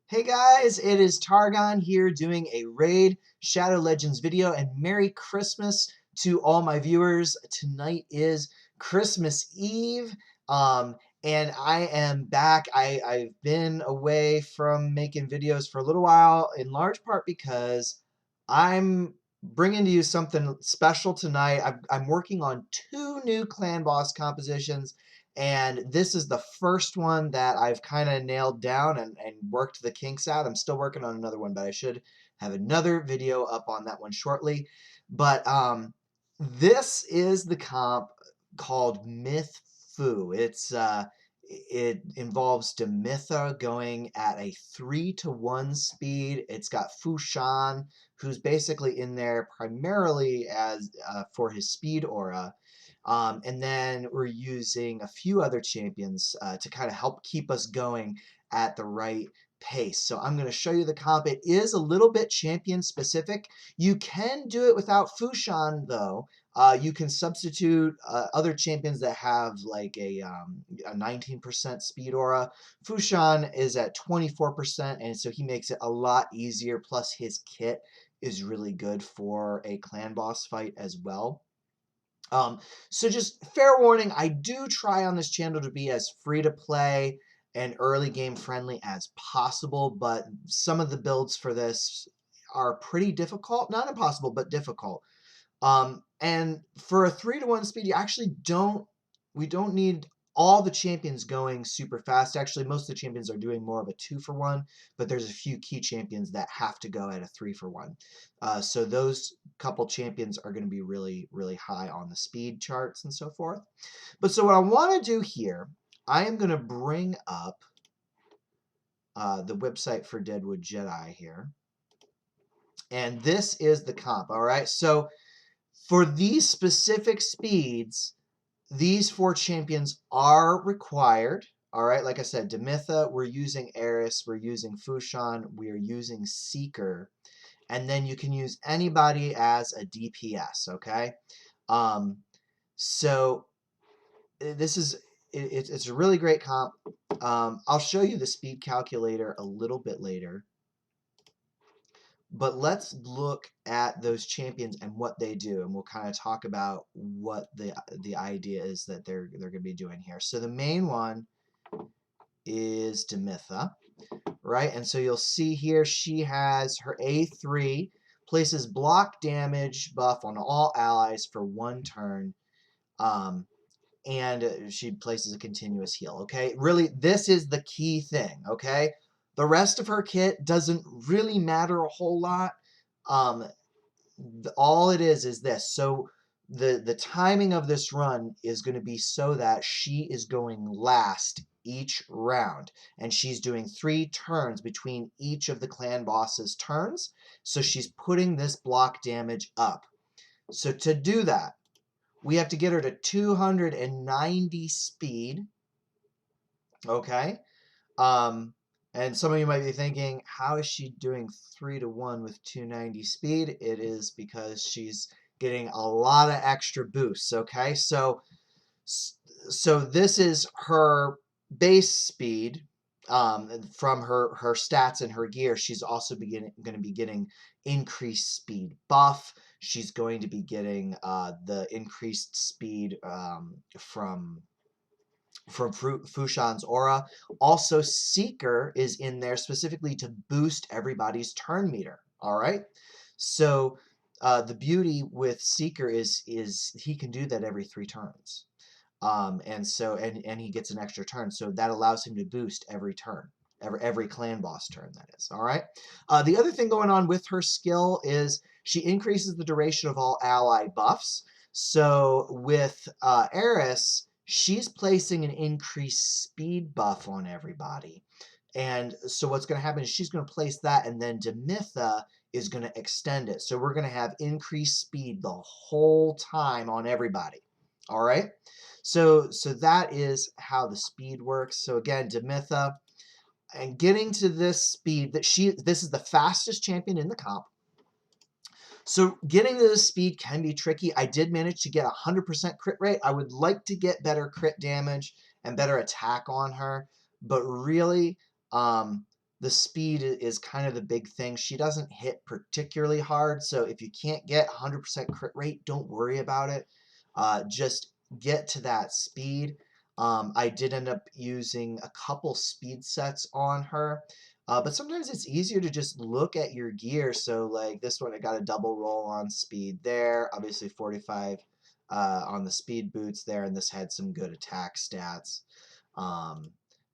Hey guys, it is Targon here doing a Raid Shadow Legends video, and Merry Christmas to all my viewers. Tonight is Christmas Eve, and I am back. I've been away from making videos for a little while, in large part because I'm bringing to you something special tonight. I'm working on two new clan boss compositions, and this is the first one that I've kind of nailed down and worked the kinks out. I'm still working on another one, but I should have another video up on that one shortly. But this is the comp called Myth Fu. It involves Demitha going at a 3-to-1 speed. It's got Fu Shan, who's basically in there primarily as for his speed aura. And then we're using a few other champions to kind of help keep us going at the right pace. So I'm going to show you the comp. It is a little bit champion specific. You can do it without Fushan though. You can substitute other champions that have like a 19% speed aura. Fushan is at 24%, and so he makes it a lot easier. Plus his kit is really good for a clan boss fight as well. So just fair warning, I do try on this channel to be as free to play and early game friendly as possible, but some of the builds for this are pretty difficult. Not impossible, but difficult. And for a 3-to-1 speed, we don't need all the champions going super fast. Actually, most of the champions are doing more of a 2-for-1, but there's a few key champions that have to go at a 3-for-1. So those couple champions are going to be really, really high on the speed charts and so forth. But so what I want to do here, I am going to bring up the website for Deadwood Jedi here. And this is the comp, all right? So for these specific speeds, these 4 champions are required. All right, like I said, Demitha, we're using Eris, we're using Fushan, we're using Seeker, and then you can use anybody as a DPS, okay? So this is, it's a really great comp. I'll show you the speed calculator a little bit later. But let's look at those champions and what they do, and we'll kind of talk about what the idea is that they're going to be doing here. So the main one is Demitha, right? And so you'll see here she has her A3, places block damage buff on all allies for 1 turn, and she places a continuous heal, okay? Really, this is the key thing, okay? The rest of her kit doesn't really matter a whole lot. All it is this. So the timing of this run is going to be so that she is going last each round, and she's doing 3 turns between each of the clan bosses' turns. So she's putting this block damage up. So to do that, we have to get her to 290 speed. Okay. And some of you might be thinking, how is she doing 3-to-1 with 290 speed? It is because she's getting a lot of extra boosts. Okay. So this is her base speed. From her stats and her gear, she's also going to be getting increased speed buff. She's going to be getting the increased speed from Fushan's aura. Also, Seeker is in there specifically to boost everybody's turn meter. All right. So the beauty with Seeker is he can do that every 3 turns. And he gets an extra turn, so that allows him to boost every turn, every clan boss turn, that is. All right. The other thing going on with her skill is she increases the duration of all ally buffs. So with Eris, she's placing an increased speed buff on everybody. And so what's going to happen is she's going to place that, and then Demitha is going to extend it. So we're going to have increased speed the whole time on everybody. All right. So that is how the speed works. So again, Demitha, and getting to this speed, this is the fastest champion in the comp. So getting to this speed can be tricky. I did manage to get 100% crit rate. I would like to get better crit damage and better attack on her, but really, the speed is kind of the big thing. She doesn't hit particularly hard, so if you can't get 100% crit rate, don't worry about it. Just get to that speed. I did end up using a couple speed sets on her, but sometimes it's easier to just look at your gear. So like this one, I got a double roll on speed there, obviously 45 on the speed boots there, and this had some good attack stats. Um,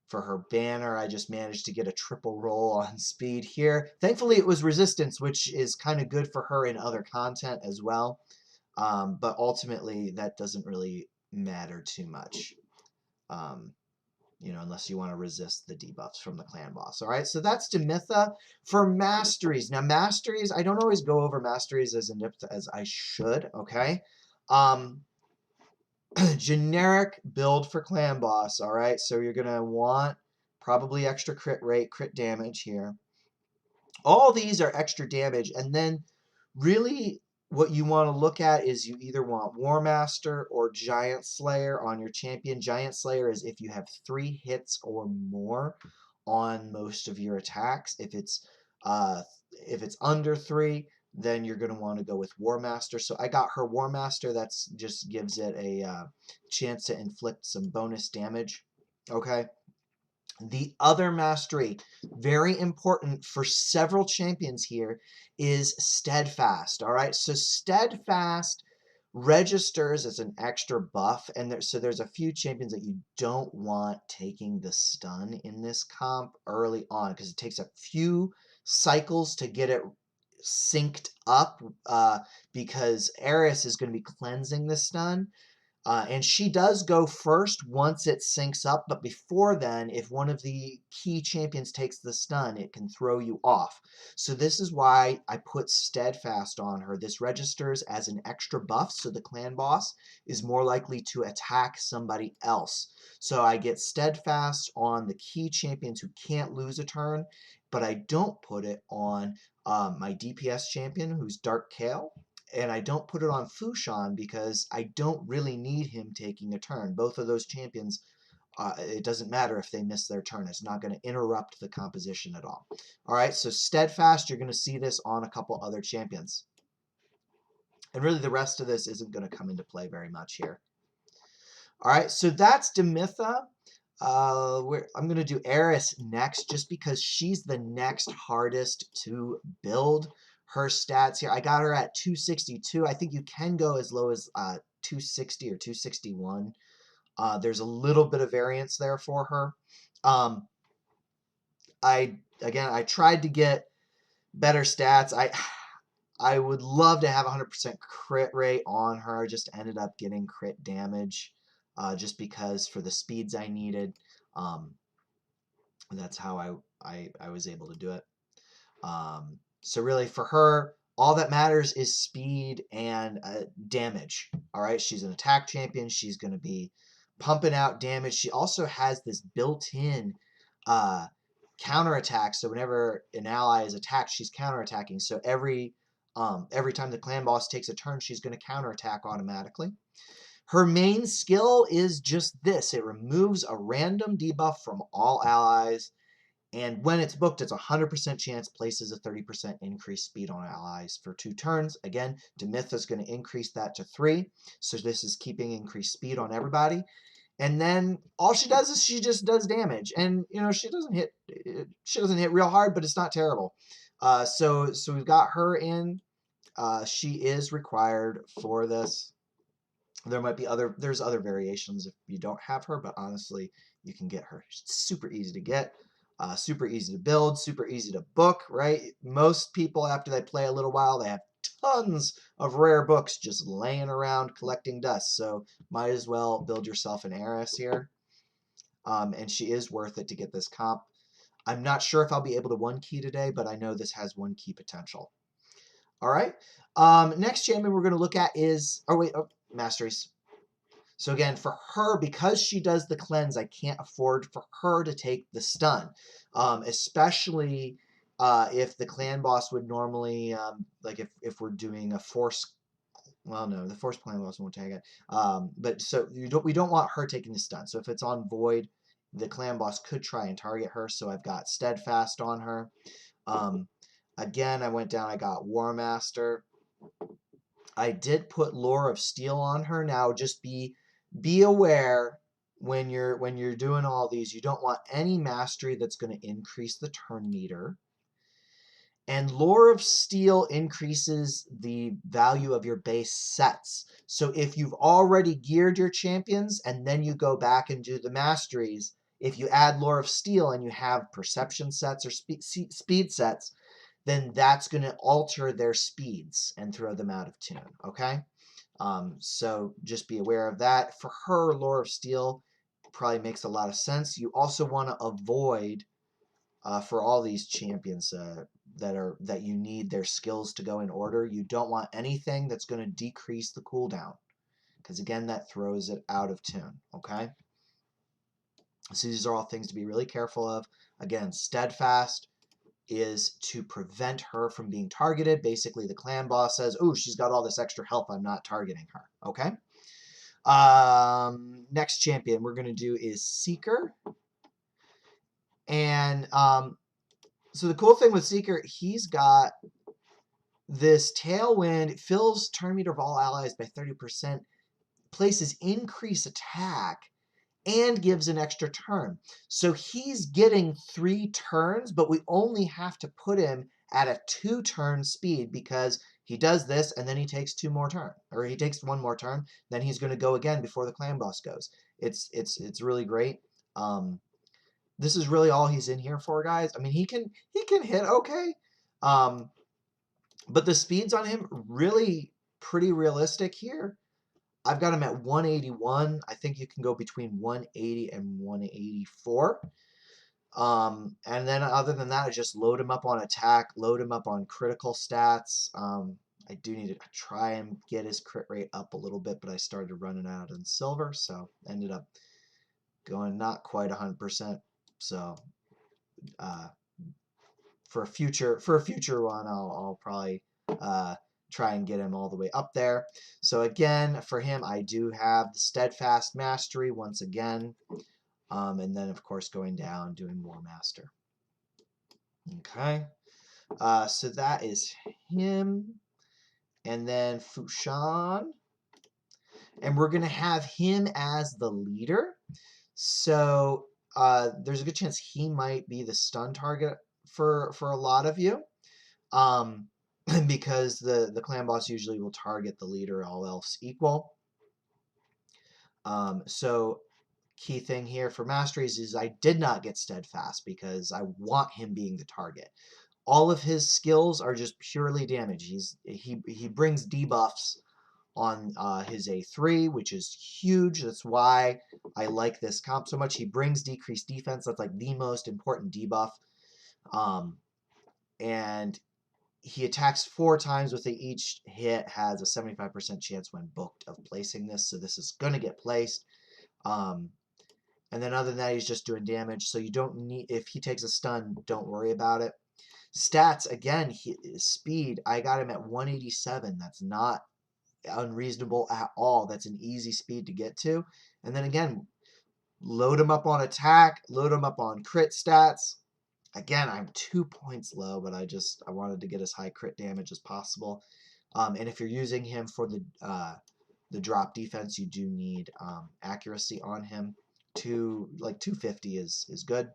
for her banner, I just managed to get a triple roll on speed here. Thankfully, it was resistance, which is kind of good for her in other content as well. But ultimately, that doesn't really matter too much, um, unless you want to resist the debuffs from the clan boss. All right, so that's Demitha. For masteries. Now, masteries, I don't always go over masteries as in-depth as I should, okay? Generic build for clan boss, all right? So you're going to want probably extra crit rate, crit damage here. All these are extra damage, and then really what you want to look at is you either want War Master or Giant Slayer on your champion. Giant Slayer is if you have 3 hits or more on most of your attacks. If it's under 3, then you're going to want to go with War Master. So I got her War Master. That's just gives it a chance to inflict some bonus damage. Okay. The other mastery, very important for several champions here, is Steadfast. All right, so Steadfast registers as an extra buff, and so there's a few champions that you don't want taking the stun in this comp early on because it takes a few cycles to get it synced up, because Eris is going to be cleansing the stun. And she does go first once it syncs up, but before then, if one of the key champions takes the stun, it can throw you off. So this is why I put Steadfast on her. This registers as an extra buff, so the clan boss is more likely to attack somebody else. So I get Steadfast on the key champions who can't lose a turn, but I don't put it on my DPS champion, who's Dark Kale, and I don't put it on Fushan because I don't really need him taking a turn. Both of those champions, it doesn't matter if they miss their turn. It's not going to interrupt the composition at all. All right, so Steadfast, you're going to see this on a couple other champions. And really the rest of this isn't going to come into play very much here. All right, so that's Demitha. I'm going to do Eris next just because she's the next hardest to build. Her stats here, I got her at 262. I think you can go as low as 260 or 261. There's a little bit of variance there for her. I tried to get better stats. I would love to have 100% crit rate on her. Just ended up getting crit damage just because for the speeds I needed. That's how I was able to do it. So really for her, all that matters is speed and damage. All right, she's an attack champion. She's going to be pumping out damage. She also has this built-in counterattack. So whenever an ally is attacked, she's counterattacking. So every time the clan boss takes a turn, she's going to counterattack automatically. Her main skill is just this. It removes a random debuff from all allies. And when it's booked, it's a 100% chance places a 30% increased speed on allies for 2 turns. Again, Demitha is going to increase that to 3. So this is keeping increased speed on everybody. And then all she does is she just does damage. And, she doesn't hit real hard, but it's not terrible. So we've got her in. She is required for this. There might be there's other variations if you don't have her, but honestly, you can get her. It's super easy to get. Super easy to build, super easy to book, right? Most people, after they play a little while, they have tons of rare books just laying around collecting dust. So might as well build yourself an Eris here. And she is worth it to get this comp. I'm not sure if I'll be able to 1-key today, but I know this has 1-key potential. All right. Next champion we're going to look at is, masteries. So again, for her, because she does the cleanse, I can't afford for her to take the stun, especially if the clan boss would normally, like if we're doing a force, well, no, the force clan boss won't take it. But so we don't want her taking the stun. So if it's on void, the clan boss could try and target her, so I've got Steadfast on her. Again, I went down, I got War Master. I did put Lore of Steel on her. Now just be aware when you're doing all these, you don't want any mastery that's going to increase the turn meter. And Lore of Steel increases the value of your base sets. So if you've already geared your champions and then you go back and do the masteries, if you add Lore of Steel and you have perception sets or speed sets, then that's going to alter their speeds and throw them out of tune, okay? So just be aware of that. For her, Lore of Steel probably makes a lot of sense. You also want to avoid, for all these champions that you need their skills to go in order, you don't want anything that's going to decrease the cooldown, because again, that throws it out of tune, okay? So these are all things to be really careful of. Again, Steadfast is to prevent her from being targeted. Basically, the clan boss says, oh, she's got all this extra health, I'm not targeting her, okay? Next champion we're going to do is Seeker. And so the cool thing with Seeker, he's got this Tailwind, fills turn meter of all allies by 30%, places increased attack, and gives an extra turn. So he's getting 3 turns, but we only have to put him at a 2-turn speed because he does this and then he takes 2 more turns, or he takes 1 more turn, then he's going to go again before the clan boss goes. It's really great. This is really all he's in here for, guys. I mean, he can hit okay. But the speeds on him really pretty realistic here. I've got him at 181. I think you can go between 180 and 184. And then other than that, I just load him up on attack, load him up on critical stats. I do need to try and get his crit rate up a little bit, but I started running out in silver, so ended up going not quite 100%. So for a future one, I'll probably try and get him all the way up there. So again, for him, I do have the Steadfast Mastery once again, and then of course going down doing War Master. Okay, so that is him, and then Fushan, and we're gonna have him as the leader. So there's a good chance he might be the stun target for a lot of you. Because the clan boss usually will target the leader, all else equal. So key thing here for masteries is I did not get Steadfast because I want him being the target. All of his skills are just purely damage. He brings debuffs on his A3, which is huge. That's why I like this comp so much. He brings decreased defense. That's like the most important debuff. And he attacks 4 times with it. Each hit has a 75% chance when booked of placing this, so this is going to get placed. And then other than that, he's just doing damage, so you don't need, if he takes a stun, don't worry about it. Stats, again, speed, I got him at 187. That's not unreasonable at all. That's an easy speed to get to. And then again, load him up on attack, load him up on crit stats. Again, I'm 2 points low, but I wanted to get as high crit damage as possible. And if you're using him for the drop defense, you do need accuracy on him. 250 is good.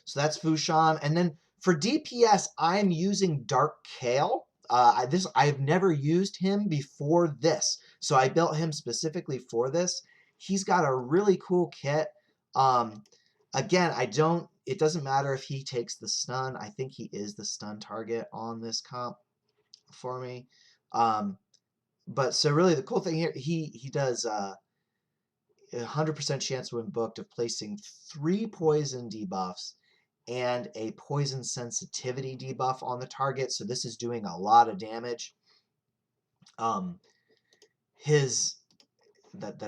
So that's Fushan. And then for DPS, I'm using Dark Kale. I've never used him before this, so I built him specifically for this. He's got a really cool kit. Again, it doesn't matter if he takes the stun. I think he is the stun target on this comp for me. But so really the cool thing here, he does 100% chance when booked of placing 3 poison debuffs and a poison sensitivity debuff on the target. So this is doing a lot of damage. That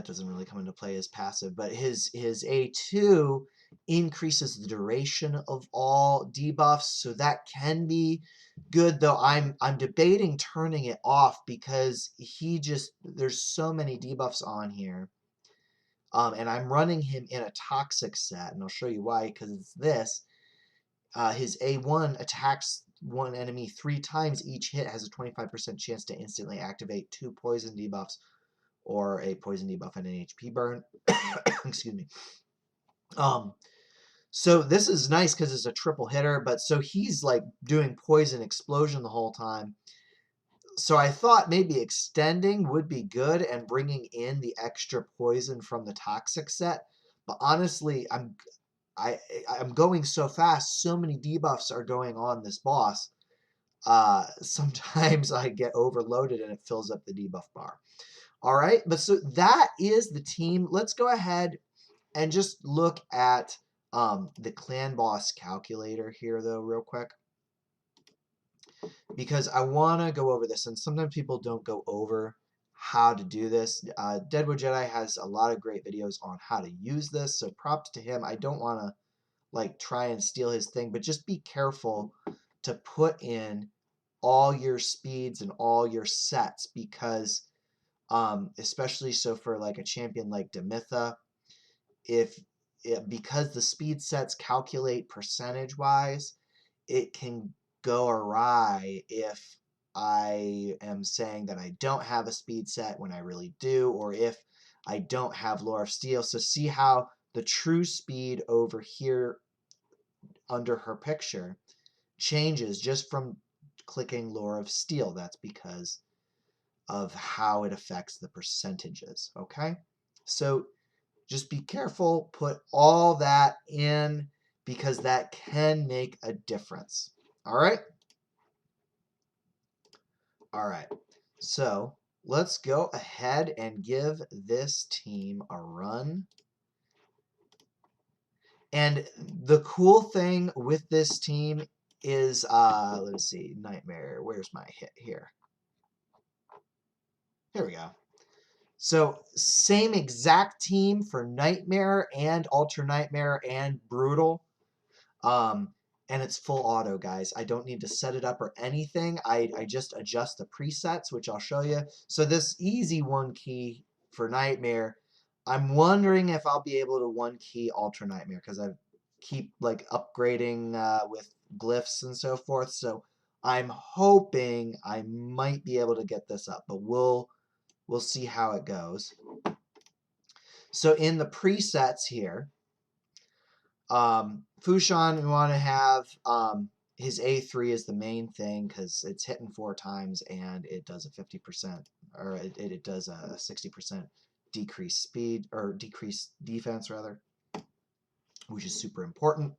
doesn't really come into play as passive, but his A2 increases the duration of all debuffs, so that can be good, though I'm debating turning it off because there's so many debuffs on here. And I'm running him in a toxic set, and I'll show you why, because it's this. His A1 attacks one enemy 3 times. Each hit has a 25% chance to instantly activate 2 poison debuffs or a poison debuff and an HP burn. Excuse me. So this is nice because it's a triple hitter, but so he's like doing poison explosion the whole time. So I thought maybe extending would be good and bringing in the extra poison from the toxic set. But honestly, I'm going so fast. So many debuffs are going on this boss. Sometimes I get overloaded and it fills up the debuff bar. All right, but so that is the team. Let's go ahead and just look at the clan boss calculator here, though, real quick, because I want to go over this, and sometimes people don't go over how to do this. Deadwood Jedi has a lot of great videos on how to use this, so props to him. I don't want to like try and steal his thing, but just be careful to put in all your speeds and all your sets, because especially so for like a champion like Demitha, because the speed sets calculate percentage wise, it can go awry if I am saying that I don't have a speed set when I really do, or if I don't have Lore of Steel. So see how the true speed over here under her picture changes just from clicking Lore of Steel. That's because of how it affects the percentages, okay? So just be careful, put all that in, because that can make a difference. All right? All right. So let's go ahead and give this team a run. And the cool thing with this team is, let's see, Nightmare. Where's my hit here? Here we go. So same exact team for Nightmare and Ultra Nightmare and Brutal. And it's full auto, guys. I don't need to set it up or anything. I just adjust the presets, which I'll show you. So this easy one key for Nightmare, I'm wondering if I'll be able to one key Ultra Nightmare, because I keep like upgrading with glyphs and so forth. So I'm hoping I might be able to get this up, but we'll see how it goes. So in the presets here, Fushan, we want to have his A3 is the main thing, because it's hitting 4 times and it does a 50%, or it does a 60% decrease speed, or decrease defense rather, which is super important.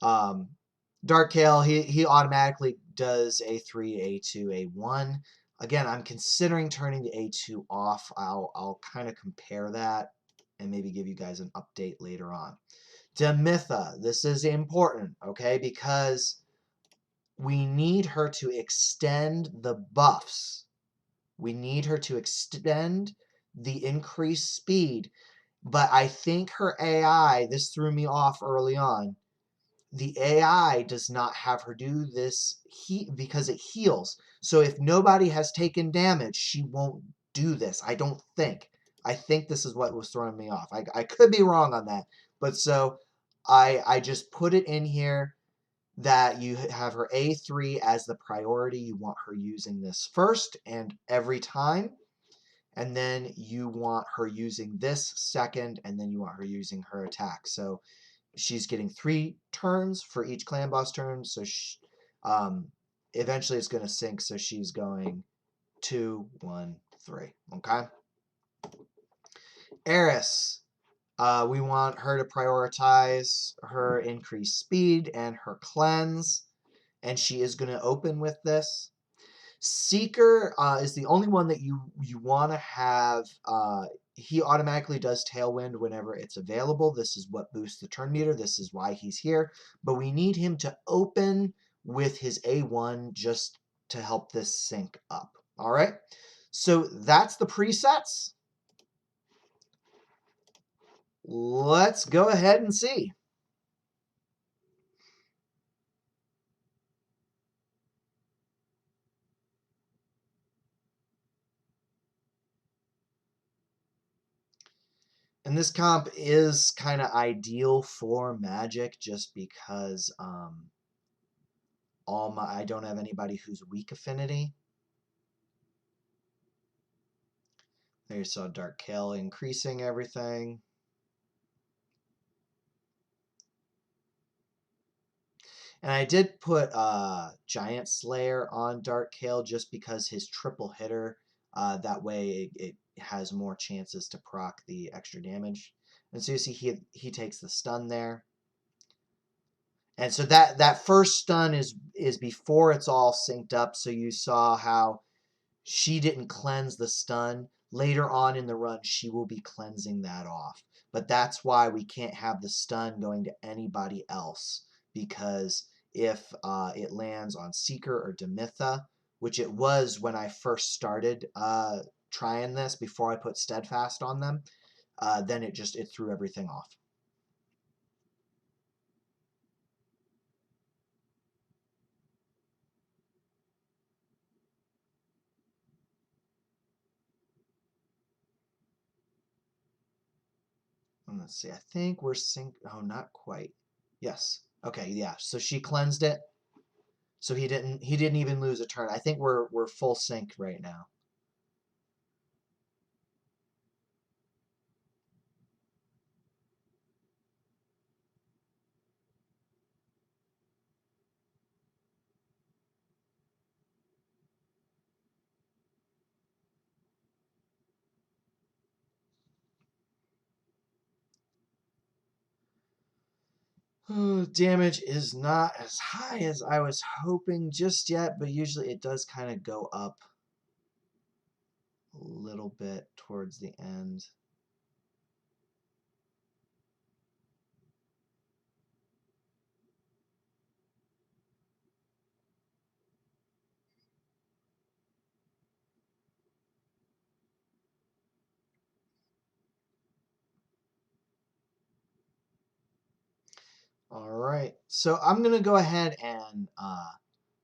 Dark Kale, he automatically does A3, A2, A1. Again, I'm considering turning the A2 off. I'll kind of compare that and maybe give you guys an update later on. Demitha, this is important, okay, because we need her to extend the buffs. We need her to extend the increased speed, but I think her AI, this threw me off early on, the AI does not have her do this because it heals. So if nobody has taken damage, she won't do this. I don't think. I think this is what was throwing me off. I could be wrong on that. But so I just put it in here that you have her A3 as the priority. You want her using this first and every time. And then you want her using this second, and then you want her using her attack. So she's getting 3 turns for each clan boss turn, so eventually it's going to sync, so she's going 2, 1, 3, okay? Eris, we want her to prioritize her increased speed and her cleanse, and she is going to open with this. Seeker is the only one that you want to have. He automatically does Tailwind whenever it's available. This is what boosts the turn meter. This is why he's here. But we need him to open with his A1 just to help this sync up. All right? So that's the presets. Let's go ahead and see. And this comp is kind of ideal for Magic just because I don't have anybody who's weak affinity. There you saw Dark Kale increasing everything. And I did put Giant Slayer on Dark Kale just because his triple hitter, that way it has more chances to proc the extra damage. And so you see he takes the stun there. And so that first stun is before it's all synced up. So you saw how she didn't cleanse the stun. Later on in the run, she will be cleansing that off. But that's why we can't have the stun going to anybody else, because if it lands on Seeker or Demitha, which it was when I first started trying this before I put Steadfast on them, then it threw everything off. And let's see, I think we're oh, not quite. Yes. Okay, yeah. So she cleansed it. So he didn't even lose a turn. I think we're full sync right now. Damage is not as high as I was hoping just yet, but usually it does kind of go up a little bit towards the end. All right, so I'm gonna go ahead and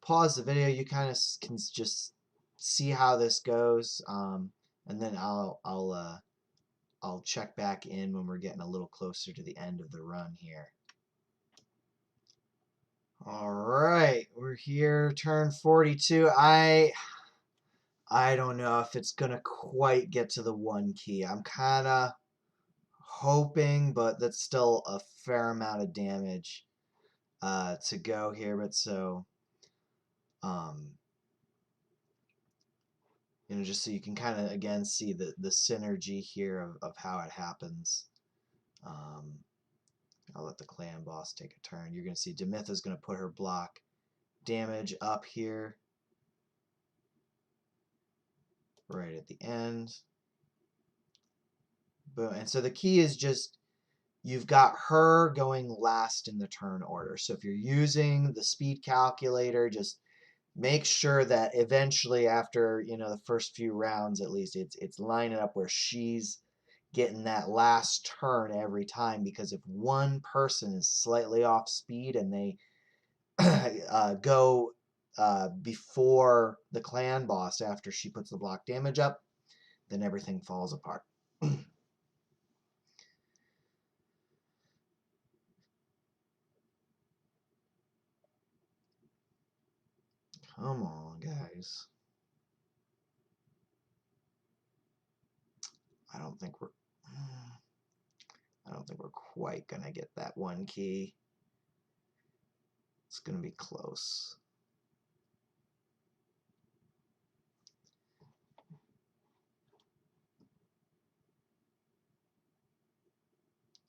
pause the video. You kind of can just see how this goes, and then I'll check back in when we're getting a little closer to the end of the run here. All right, we're here, turn 42. I don't know if it's gonna quite get to the 1 key. I'm kind of hoping, but that's still a fair amount of damage to go here. But so, just so you can kind of again see the synergy here of how it happens. I'll let the clan boss take a turn. You're gonna see Demitha's gonna put her block damage up here, right at the end. Boom. And so the key is just you've got her going last in the turn order. So if you're using the speed calculator, just make sure that eventually after, the first few rounds at least, it's lining up where she's getting that last turn every time, because if one person is slightly off speed and they go before the clan boss after she puts the block damage up, then everything falls apart. Come on, guys. I don't think we're quite gonna get that 1 key. It's gonna be close.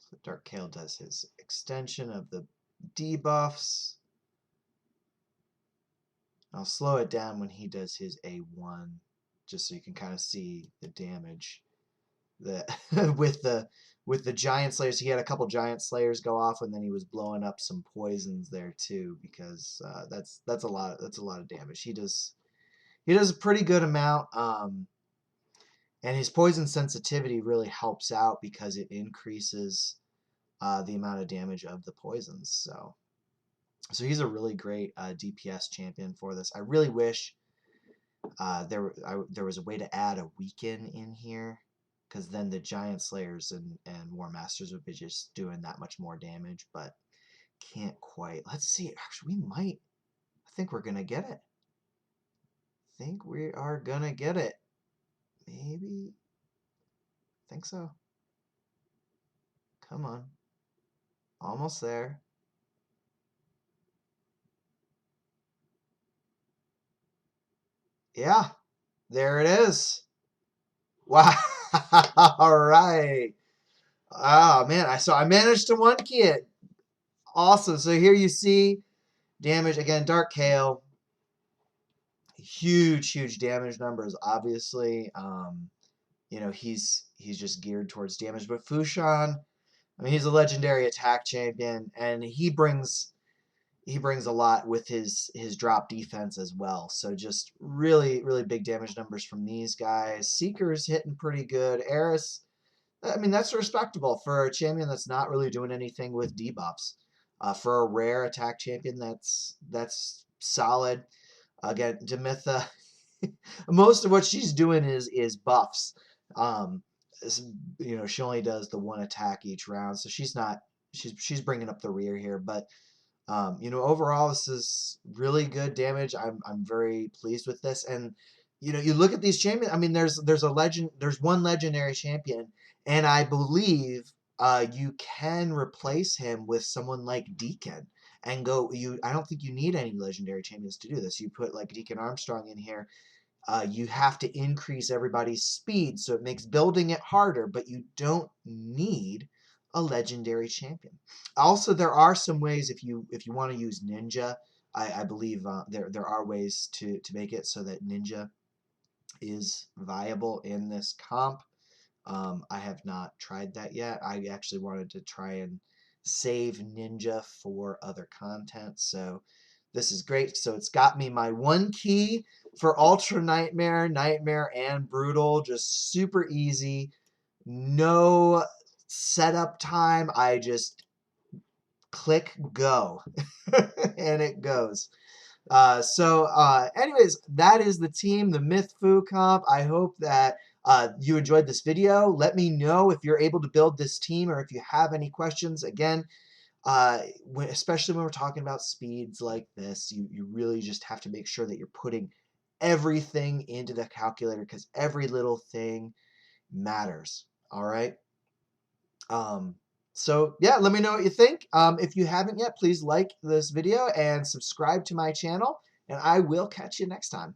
So Dark Kale does his extension of the debuffs. I'll slow it down when he does his A1, just so you can kind of see the damage that with the Giant Slayers. He had a couple Giant Slayers go off, and then he was blowing up some poisons there too, because that's a lot of damage. He does a pretty good amount, and his poison sensitivity really helps out because it increases the amount of damage of the poisons. So he's a really great DPS champion for this. I really wish there was a way to add a weaken in here. because then the Giant Slayers and War Masters would be just doing that much more damage, but can't quite. Let's see. Actually, we might. I think we're going to get it. I think we are going to get it. Maybe. I think so. Come on. Almost there. Yeah. There it is. Wow. All right. Oh, man. I managed to one key it. Awesome. So here you see damage. Again, Dark Kale. Huge damage numbers, obviously. You know, he's just geared towards damage. But Fushan, I mean, he's a legendary attack champion, and he brings a lot with his drop defense as well. So just really big damage numbers from these guys. Seeker's hitting pretty good. Eris, I mean, that's respectable for a champion that's not really doing anything with debuffs. For a rare attack champion, that's solid. Again, Demitha, most of what she's doing is buffs. Um, you know, she only does the one attack each round, so she's bringing up the rear here. But you know, overall, this is really good damage. I'm very pleased with this. And you know, you look at these champions. I mean, there's one legendary champion, and I believe you can replace him with someone like Deacon and go. I don't think you need any legendary champions to do this. You put like Deacon Armstrong in here. You have to increase everybody's speed, so it makes building it harder, but you don't need a legendary champion. Also, there are some ways if you want to use Ninja. I believe there are ways to make it so that Ninja is viable in this comp. I have not tried that yet. I actually wanted to try and save Ninja for other content, so this is great. So it's got me my one key for Ultra Nightmare, Nightmare, and Brutal. Just super easy. No setup time. I just click go and it goes. Anyways, that is the team, the Myth Fu comp. I hope that you enjoyed this video. Let me know if you're able to build this team or if you have any questions. Again, especially when we're talking about speeds like this, you really just have to make sure that you're putting everything into the calculator because every little thing matters. All right. So yeah, let me know what you think. If you haven't yet, please like this video and subscribe to my channel, and I will catch you next time.